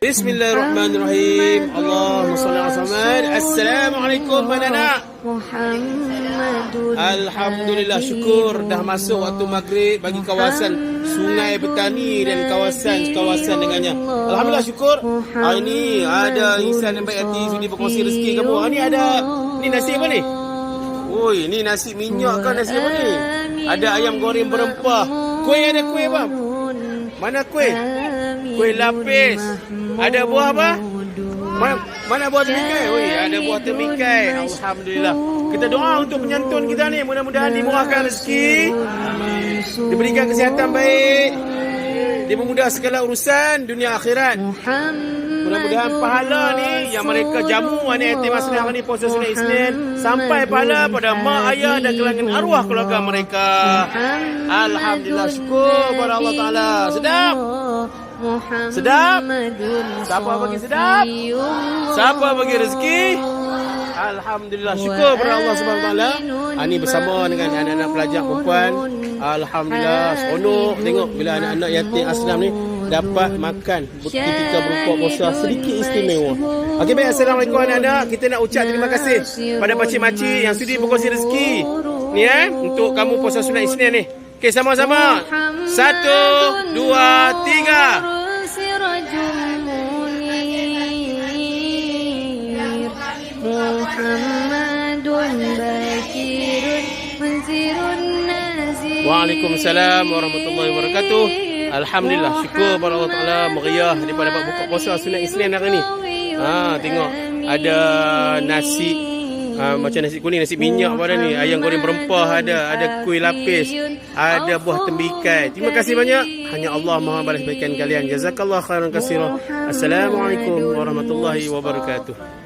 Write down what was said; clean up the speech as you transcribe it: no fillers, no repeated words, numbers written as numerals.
Bismillahirrahmanirrahim. Allahumma salli ala Muhammad. Assalamualaikum anak-anak. Alhamdulillah, syukur dah masuk waktu maghrib bagi kawasan Sungai Petani dan kawasan dengannya. Alhamdulillah, syukur. Hari ni ada insan yang baik hati sudi berkongsi rezeki kamu. Ni ada ni nasi apa ni? Oi, ni nasi minyak kan, nasi apa ni? Ada ayam goreng berempah. Kuih, ada kuih apa? Mana kuih? Kuih lapis. Ada buah apa? Mana buah temikai? Oi, ada buah temikai. Alhamdulillah. Kita doa untuk penyantun kita ni, mudah-mudahan dimurahkan rezeki, diberikan kesihatan baik, dipermudah segala urusan dunia akhirat. Mudah-mudahan pahala ni yang mereka jamu anak yatim asnaf ni puasa sunat Isnin sampai pahala pada mak ayah dan kalangan arwah keluarga mereka. Alhamdulillah, syukur kepada Allah Taala. Sedap. Sedap. Siapa bagi sedap? Siapa bagi rezeki? Alhamdulillah, syukur kepada Allah Subhanahu Wa Taala. Ini bersama dengan anak-anak pelajar perempuan. Alhamdulillah, seronok tengok bila anak-anak yatim asnaf ni dapat makan ketika berbuka puasa sedikit istimewa. Okey, baik, assalamualaikum anak-anak. Kita nak ucap terima kasih pada pakcik-makcik yang sudi berkongsi rezeki ni untuk kamu puasa sunat Isnin ni. Okey, sama-sama. 1, 2, 3. Waalaikumsalam warahmatullahi wabarakatuh. Alhamdulillah, syukur kepada Allah Taala, meriah daripada dapat buka puasa sunat Isnin hari ni. Tengok ada nasi macam nasi kuning, nasi minyak pada ni, ayam goreng berempah ada kuih lapis, ada buah tembikai. Terima kasih banyak. Hanya Allah Maha balas kebaikan kalian. Jazakallah khairan katsiran. Assalamualaikum warahmatullahi wabarakatuh.